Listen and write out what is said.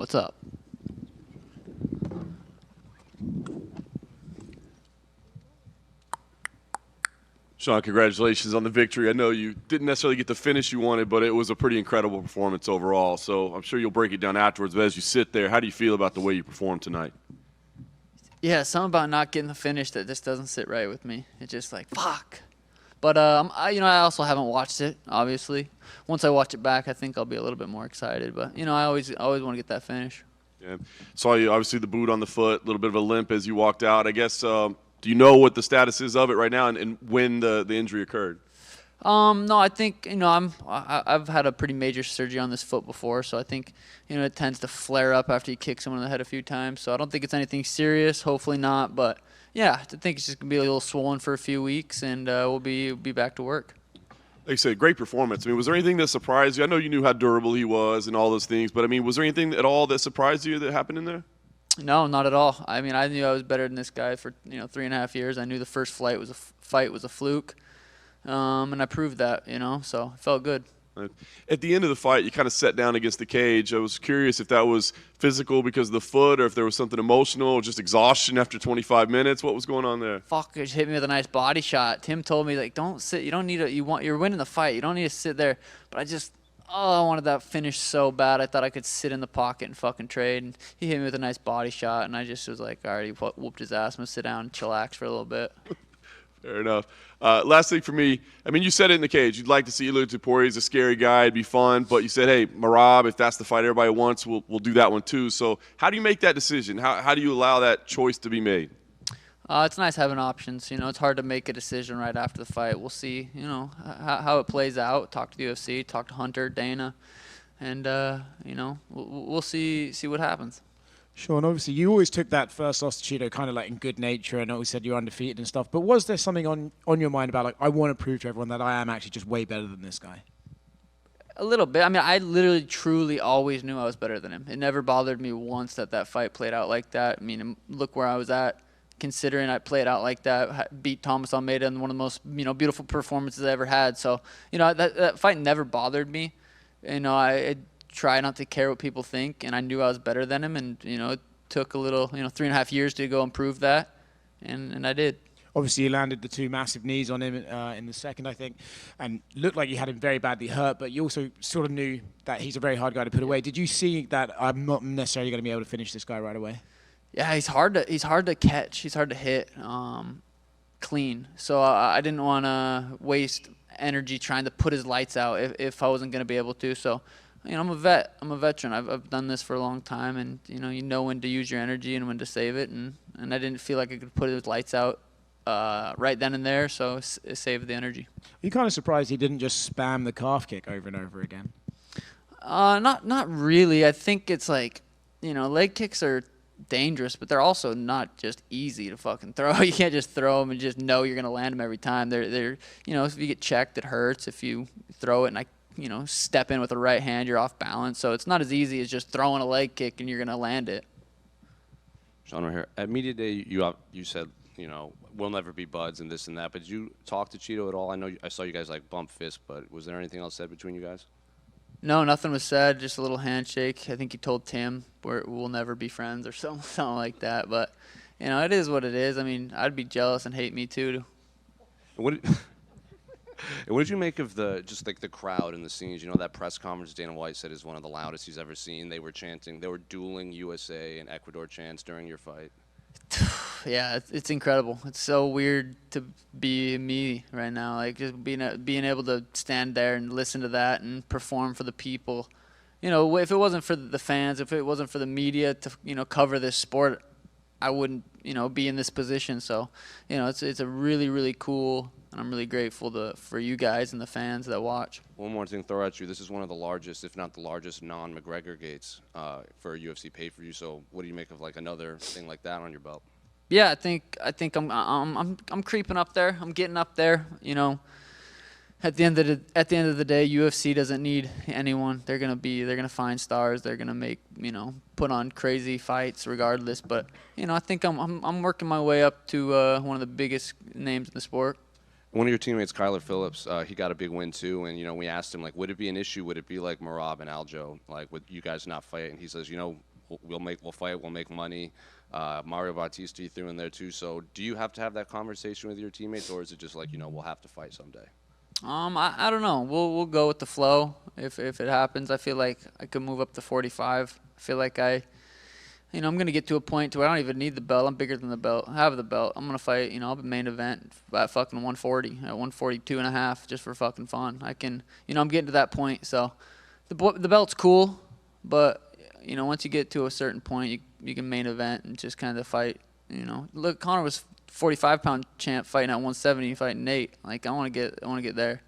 what's up? Sean, congratulations on the victory. I know you didn't necessarily get the finish you wanted, but it was a pretty incredible performance overall. So I'm sure you'll break it down afterwards. But as you sit there, how do you feel about the way you performed tonight? Yeah, something about not getting the finish that just doesn't sit right with me. It's just like, fuck. But I also haven't watched it. Obviously, once I watch it back, I think I'll be a little bit more excited. But I always want to get that finish. Yeah. Saw you, obviously, the boot on the foot, a little bit of a limp as you walked out. I guess, do you know what the status is of it right now and when the injury occurred? No, I think I've had a pretty major surgery on this foot before, so I think it tends to flare up after you kick someone in the head a few times. So I don't think it's anything serious. Hopefully not, but yeah, I think it's just gonna be a little swollen for a few weeks, and we'll be back to work. Like I said, great performance. I mean, was there anything that surprised you? I know you knew how durable he was and all those things, but I mean, was there anything at all that surprised you that happened in there? No, not at all. I mean, I knew I was better than this guy for 3.5 years. I knew the first fight was a fluke, and I proved that. So it felt good. At the end of the fight, you kind of sat down against the cage. I was curious if that was physical because of the foot or if there was something emotional or just exhaustion after 25 minutes. What was going on there? Fuck, just hit me with a nice body shot. Tim told me, like, don't sit. You don't need to. You're winning the fight. You don't need to sit there. But I wanted that finish so bad. I thought I could sit in the pocket and fucking trade. And he hit me with a nice body shot, and I just was like, all right, he whooped his ass. I'm going to sit down and chillax for a little bit. Fair enough. Last thing for me, I mean, you said it in the cage. You'd like to see Ilir Topuria. He's a scary guy. It'd be fun. But you said, hey, Merab, if that's the fight everybody wants, we'll do that one too. So how do you make that decision? How do you allow that choice to be made? It's nice having options. It's hard to make a decision right after the fight. We'll see, how it plays out. Talk to the UFC, talk to Hunter, Dana, and, we'll see what happens. Sean, obviously you always took that first loss to Cheeto kind of like in good nature and always said you're undefeated and stuff. But was there something on your mind about, like, I want to prove to everyone that I am actually just way better than this guy? A little bit. I mean, I literally, truly always knew I was better than him. It never bothered me once that fight played out like that. I mean, look where I was at, considering I played out like that, beat Thomas Almeida in one of the most, beautiful performances I ever had. So, that fight never bothered me. I try not to care what people think, and I knew I was better than him, and it took a little 3.5 years to go and prove that, and I did. Obviously you landed the two massive knees on him in the second, I think, and looked like you had him very badly hurt, but you also sort of knew that he's a very hard guy to put away. Did you see that I'm not necessarily going to be able to finish this guy right away? Yeah, he's hard to catch, he's hard to hit clean, so I didn't want to waste energy trying to put his lights out if I wasn't going to be able to. So I'm a vet. I'm a veteran. I've done this for a long time, and you know when to use your energy and when to save it. And I didn't feel like I could put his lights out right then and there, so it saved the energy. Are you kind of surprised he didn't just spam the calf kick over and over again? Not really. I think it's like leg kicks are dangerous, but they're also not just easy to fucking throw. You can't just throw them and just know you're gonna land them every time. They're if you get checked, it hurts. If you throw it and step in with the right hand, you're off balance. So it's not as easy as just throwing a leg kick and you're going to land it. Sean, right here. At Media Day, you said, we'll never be buds and this and that, but did you talk to Cheeto at all? I know I saw you guys bump fists, but was there anything else said between you guys? No, nothing was said, just a little handshake. I think he told Tim we'll never be friends or something like that. But, it is what it is. I mean, I'd be jealous and hate me too. What did you make of the crowd and the scenes? That press conference Dana White said is one of the loudest he's ever seen. They were chanting, they were dueling USA and Ecuador chants during your fight. Yeah, it's incredible. It's so weird to be me right now. Like just being able to stand there and listen to that and perform for the people. If it wasn't for the fans, if it wasn't for the media to cover this sport, I wouldn't be in this position. So it's a really, really cool. And I'm really grateful for you guys and the fans that watch. One more thing to throw at you. This is one of the largest, if not the largest, non-McGregor gates for a UFC pay-per-view. So what do you make of another thing like that on your belt? Yeah, I think I'm creeping up there. I'm getting up there. At the end of the day, UFC doesn't need anyone. They're gonna find stars. They're gonna make put on crazy fights regardless. But I think I'm working my way up to one of the biggest names in the sport. One of your teammates, Kyler Phillips, he got a big win too, and we asked him would it be an issue? Would it be like Merab and Aljo, with you guys not fighting? He says, we'll fight, we'll make money. Mario Bautista you threw in there too. So do you have to have that conversation with your teammates, or is it just like, we'll have to fight someday? I don't know. We'll go with the flow if it happens. I feel like I could move up to 45. I feel like I'm gonna get to a point to where I don't even need the belt. I'm bigger than the belt. I have the belt. I'm gonna fight. I'll be main event at fucking 140, at 142 and a half, just for fucking fun. I'm getting to that point. So the belt's cool, but once you get to a certain point, you can main event and just kind of fight. Look, Conor was 45-pound champ fighting at 170, fighting Nate. Like I want to get there.